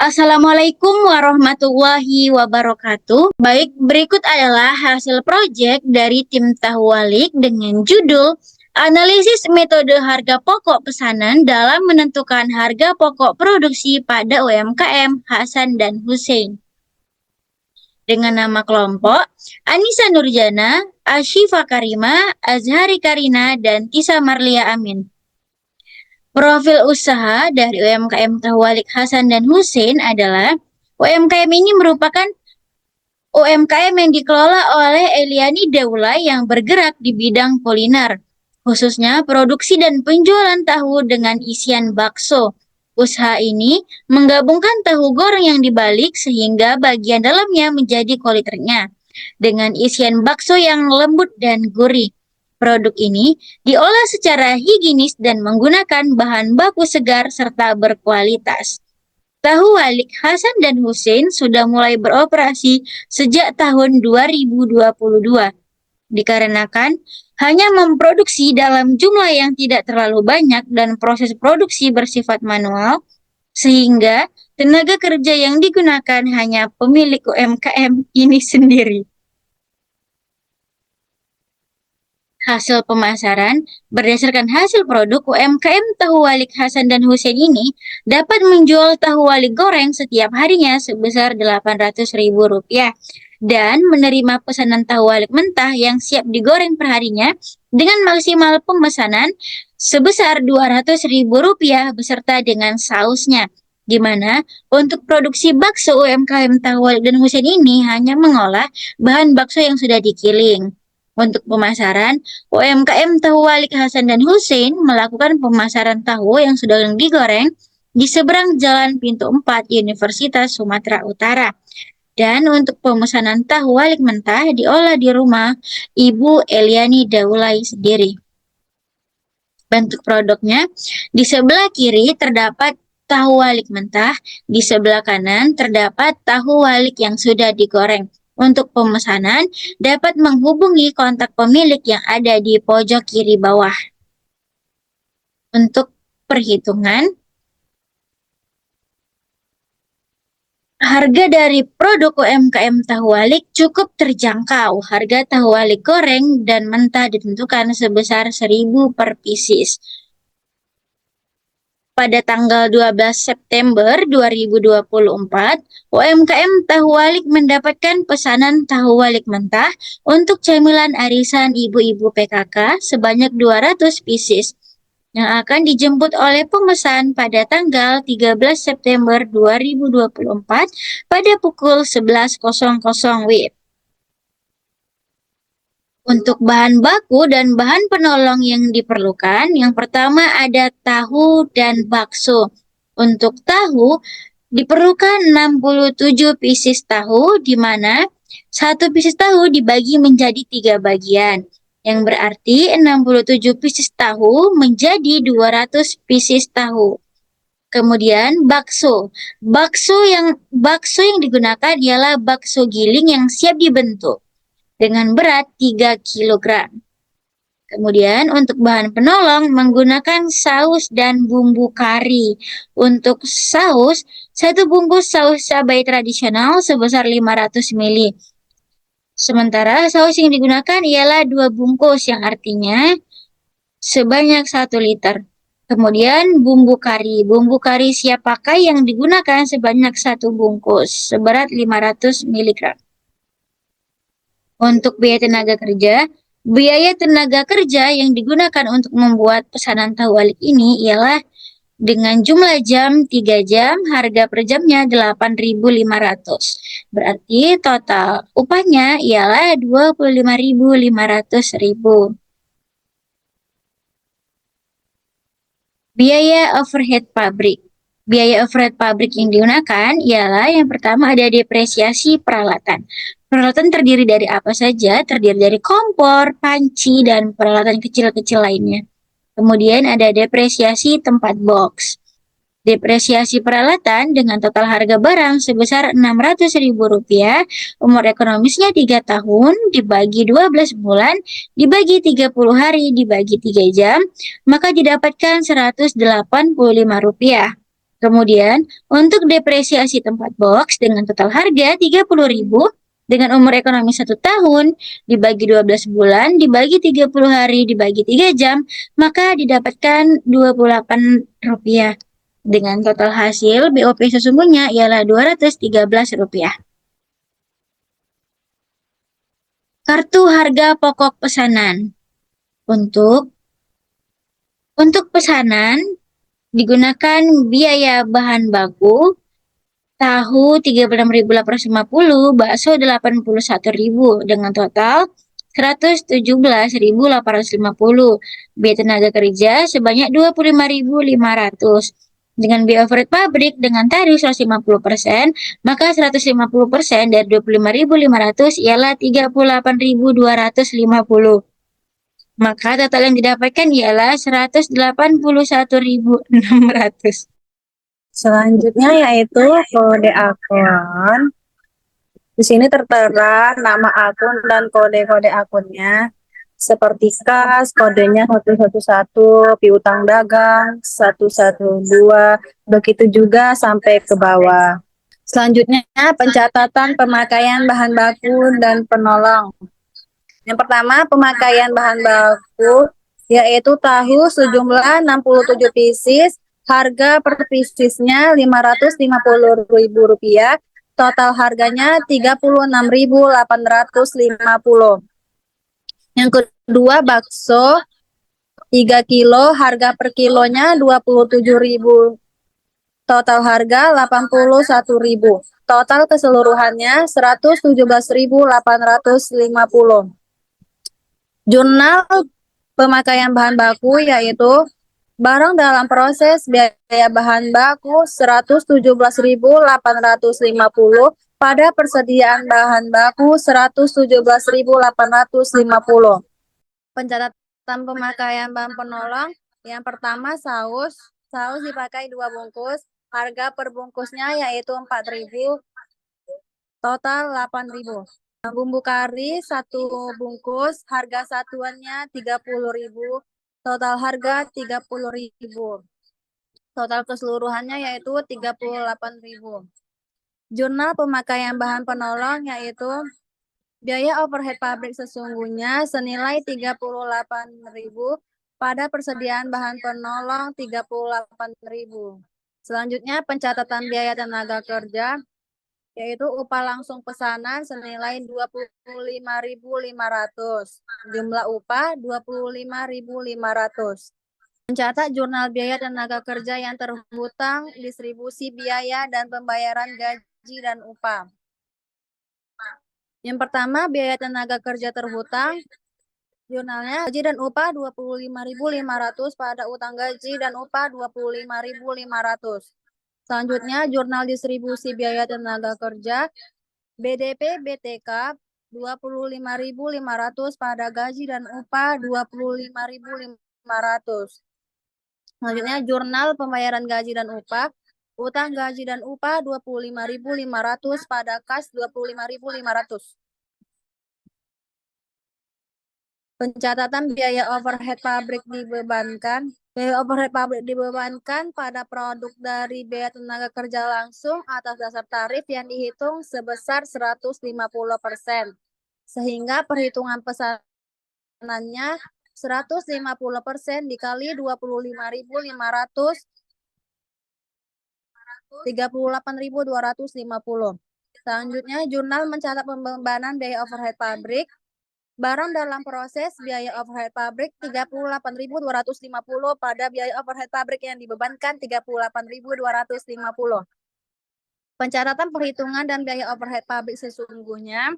Assalamualaikum warahmatullahi wabarakatuh. Baik, berikut adalah hasil proyek dari tim Tahwalik dengan judul Analisis Metode Harga Pokok Pesanan dalam Menentukan Harga Pokok Produksi pada UMKM Hasan dan Hussein. Dengan nama kelompok Anissa Nurjana, Ashifa Karima, Azhari Karina, dan Tisa Marlia Amin. Profil usaha dari UMKM Tahwalik Hasan dan Hussein adalah UMKM ini merupakan UMKM yang dikelola oleh Eliani Daulay yang bergerak di bidang kuliner, khususnya produksi dan penjualan tahu dengan isian bakso. Usaha ini menggabungkan tahu goreng yang dibalik sehingga bagian dalamnya menjadi kulit renyah, dengan isian bakso yang lembut dan gurih. Produk ini diolah secara higienis dan menggunakan bahan baku segar serta berkualitas. Tahu Walik Hasan dan Hussein sudah mulai beroperasi sejak tahun 2022. Dikarenakan hanya memproduksi dalam jumlah yang tidak terlalu banyak dan proses produksi bersifat manual, sehingga tenaga kerja yang digunakan hanya pemilik UMKM ini sendiri. Hasil pemasaran berdasarkan hasil produk UMKM Tahu Walik Hasan dan Hussein ini dapat menjual tahu walik goreng setiap harinya sebesar Rp800.000 dan menerima pesanan tahu walik mentah yang siap digoreng perharinya dengan maksimal pemesanan sebesar Rp200.000 beserta dengan sausnya. Di mana untuk produksi bakso UMKM Tahu Walik dan Hussein ini hanya mengolah bahan bakso yang sudah digiling. Untuk pemasaran, UMKM Tahu Walik Hasan dan Hussein melakukan pemasaran tahu yang sudah digoreng di seberang Jalan Pintu 4 Universitas Sumatera Utara. Dan untuk pemesanan tahu walik mentah diolah di rumah Ibu Eliani Daulay sendiri. Bentuk produknya, di sebelah kiri terdapat tahu walik mentah, di sebelah kanan terdapat tahu walik yang sudah digoreng. Untuk pemesanan, dapat menghubungi kontak pemilik yang ada di pojok kiri bawah. Untuk perhitungan, harga dari produk UMKM tahu walik cukup terjangkau. Harga tahu walik goreng dan mentah ditentukan sebesar 1.000 per pieces. Pada tanggal 12 September 2024, UMKM Tahu Walik mendapatkan pesanan tahu walik mentah untuk camilan arisan ibu-ibu PKK sebanyak 200 pieces yang akan dijemput oleh pemesan pada tanggal 13 September 2024 pada pukul 11.00 WIB. Untuk bahan baku dan bahan penolong yang diperlukan, yang pertama ada tahu dan bakso. Untuk tahu, diperlukan 67 pieces tahu, di mana 1 pieces tahu dibagi menjadi 3 bagian. Yang berarti 67 pieces tahu menjadi 200 pieces tahu. Kemudian bakso. Bakso yang digunakan ialah bakso giling yang siap dibentuk dengan berat 3 kg. Kemudian untuk bahan penolong menggunakan saus dan bumbu kari. Untuk saus, 1 bungkus saus cabai tradisional sebesar 500 ml. Sementara saus yang digunakan ialah 2 bungkus yang artinya sebanyak 1 liter. Kemudian bumbu kari siap pakai yang digunakan sebanyak 1 bungkus seberat 500 mg. Untuk biaya tenaga kerja yang digunakan untuk membuat pesanan tahu walik ini ialah dengan jumlah jam 3 jam, harga per jamnya 8.500. Berarti total upahnya ialah 25.500.000. Biaya overhead pabrik. Biaya overhead pabrik yang digunakan ialah yang pertama ada depresiasi peralatan. Peralatan terdiri dari apa saja? Terdiri dari kompor, panci, dan peralatan kecil-kecil lainnya. Kemudian ada depresiasi tempat box. Depresiasi peralatan dengan total harga barang sebesar Rp600.000, umur ekonomisnya 3 tahun, dibagi 12 bulan, dibagi 30 hari, dibagi 3 jam, maka didapatkan Rp185. Kemudian, untuk depresiasi tempat box dengan total harga 30.000 dengan umur ekonomi 1 tahun, dibagi 12 bulan, dibagi 30 hari, dibagi 3 jam, maka didapatkan Rp28. Dengan total hasil BOP sesungguhnya ialah Rp213. Kartu harga pokok pesanan. Untuk pesanan digunakan biaya bahan baku, tahu 36.850, bakso 81.000 dengan total 117.850. Biaya tenaga kerja sebanyak 25.500. Dengan biaya overhead pabrik dengan tarif 150%, maka 150% dari 25.500 ialah 38.250. Maka total yang didapatkan ialah 181.600. Selanjutnya yaitu kode akun. Di sini tertera nama akun dan kode-kode akunnya. Seperti kas, kodenya 111, piutang dagang 112, begitu juga sampai ke bawah. Selanjutnya pencatatan pemakaian bahan baku dan penolong. Yang pertama, pemakaian bahan baku yaitu tahu sejumlah 67 pieces, harga per piecesnya Rp550.000, total harganya Rp36.850. Yang kedua, bakso 3 kilo, harga per kilonya Rp27.000, total harga Rp81.000. Total keseluruhannya Rp117.850. Jurnal pemakaian bahan baku yaitu barang dalam proses biaya bahan baku Rp117.850, pada persediaan bahan baku Rp117.850. Pencatatan pemakaian bahan penolong, yang pertama saus dipakai 2 bungkus, harga per bungkusnya yaitu Rp4.000, total Rp8.000. Bumbu kari 1 bungkus, harga satuannya Rp30.000, total harga Rp30.000. Total keseluruhannya yaitu Rp38.000. Jurnal pemakaian bahan penolong yaitu biaya overhead pabrik sesungguhnya senilai Rp38.000, pada persediaan bahan penolong Rp38.000. Selanjutnya pencatatan biaya tenaga kerja yaitu upah langsung pesanan senilai Rp25.500. Jumlah upah Rp25.500. Mencatat jurnal biaya tenaga kerja yang terhutang, distribusi biaya, dan pembayaran gaji dan upah. Yang pertama, biaya tenaga kerja terhutang. Jurnalnya gaji dan upah Rp25.500, pada utang gaji dan upah Rp25.500. Selanjutnya, jurnal distribusi biaya tenaga kerja BDP BTK Rp25.500, pada gaji dan upah Rp25.500. Selanjutnya, jurnal pembayaran gaji dan upah, utang gaji dan upah Rp25.500, pada kas Rp25.500. Pencatatan biaya overhead pabrik dibebankan. Biaya overhead pabrik dibebankan pada produk dari biaya tenaga kerja langsung atas dasar tarif yang dihitung sebesar 150%. Sehingga perhitungan pesanannya 150% dikali 25.500, 38.250. Selanjutnya, jurnal mencatat pembebanan biaya overhead pabrik. Barang dalam proses biaya overhead pabrik 38.250, pada biaya overhead pabrik yang dibebankan 38.250. Pencatatan perhitungan dan biaya overhead pabrik sesungguhnya.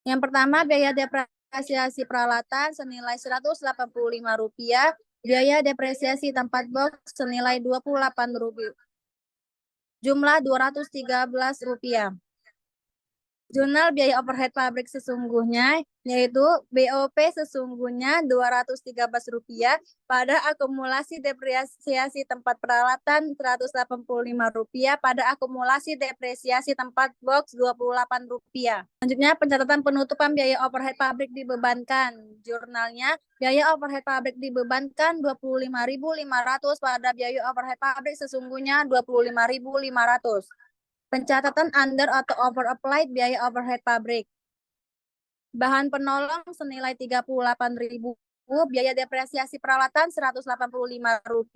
Yang pertama, biaya depresiasi peralatan senilai Rp185, biaya depresiasi tempat box senilai Rp28. Jumlah Rp213. Jurnal biaya overhead pabrik sesungguhnya yaitu BOP sesungguhnya Rp213 pada akumulasi depresiasi tempat peralatan Rp185 pada akumulasi depresiasi tempat box Rp28. Selanjutnya pencatatan penutupan biaya overhead pabrik dibebankan. Jurnalnya biaya overhead pabrik dibebankan Rp25.500 pada biaya overhead pabrik sesungguhnya Rp25.500. Pencatatan under atau over applied biaya overhead pabrik. Bahan penolong senilai Rp38.000, biaya depresiasi peralatan Rp185,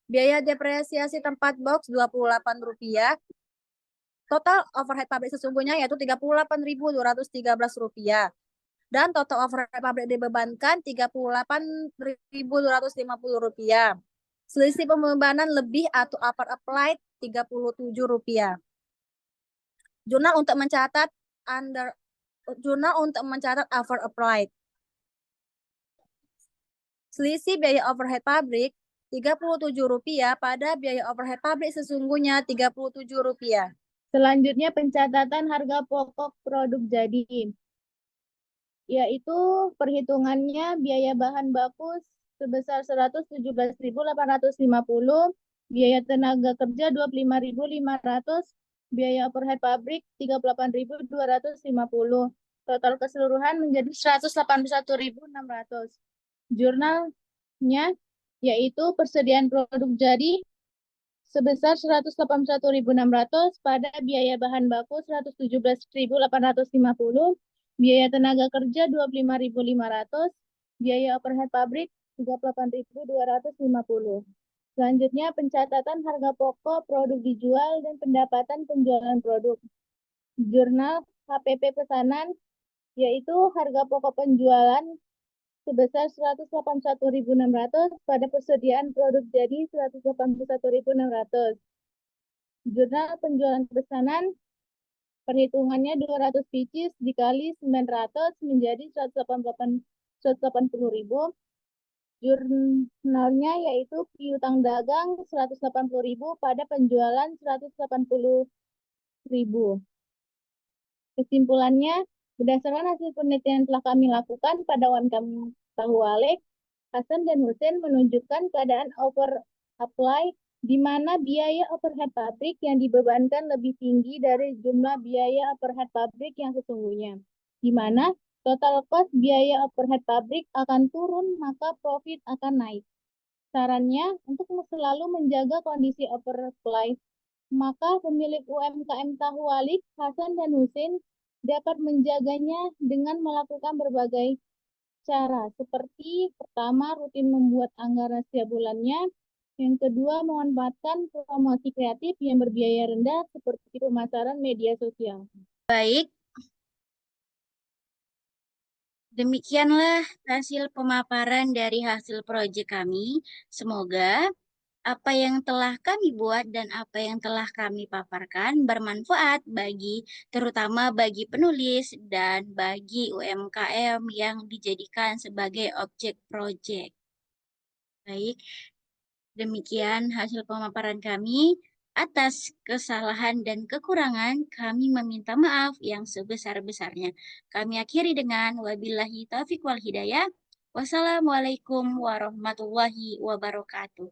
biaya depresiasi tempat box Rp28. Total overhead pabrik sesungguhnya yaitu Rp38.213. Dan total overhead pabrik dibebankan Rp38.250. Selisih pembebanan lebih atau over applied Rp37. Jurnal untuk mencatat over applied. Selisih biaya overhead pabrik Rp37 pada biaya overhead pabrik sesungguhnya Rp37. Selanjutnya pencatatan harga pokok produk jadi, yaitu perhitungannya biaya bahan baku sebesar Rp117.850, biaya tenaga kerja Rp25.500, biaya overhead pabrik Rp38.250. Total keseluruhan menjadi Rp181.600. Jurnalnya yaitu persediaan produk jadi sebesar Rp181.600 pada biaya bahan baku Rp117.850, biaya tenaga kerja Rp25.500, biaya overhead pabrik Rp38.250. Selanjutnya pencatatan harga pokok produk dijual dan pendapatan penjualan produk. Jurnal HPP pesanan yaitu harga pokok penjualan sebesar Rp181.600 pada persediaan produk jadi Rp181.600. Jurnal penjualan pesanan perhitungannya 200 pieces dikali 900 menjadi 180.000. Jurnalnya yaitu piutang dagang 180.000 pada penjualan 180.000. Kesimpulannya, berdasarkan hasil penelitian yang telah kami lakukan pada UMKM Tahuwalik, Hasan dan Husin menunjukkan keadaan over apply di mana biaya overhead pabrik yang dibebankan lebih tinggi dari jumlah biaya overhead pabrik yang sesungguhnya, di mana total cost biaya overhead pabrik akan turun, maka profit akan naik. Sarannya, untuk selalu menjaga kondisi oversupply, maka pemilik UMKM Tahuwalik, Hasan dan Husin, dapat menjaganya dengan melakukan berbagai cara. Seperti pertama, rutin membuat anggaran setiap bulannya. Yang kedua, memanfaatkan promosi kreatif yang berbiaya rendah seperti pemasaran media sosial. Baik, demikianlah hasil pemaparan dari hasil proyek kami. Semoga apa yang telah kami buat dan apa yang telah kami paparkan bermanfaat terutama bagi penulis dan bagi UMKM yang dijadikan sebagai objek proyek. Baik, demikian hasil pemaparan kami. Atas kesalahan dan kekurangan, kami meminta maaf yang sebesar-besarnya. Kami akhiri dengan wabillahi taufiq wal hidayah. Wassalamualaikum warahmatullahi wabarakatuh.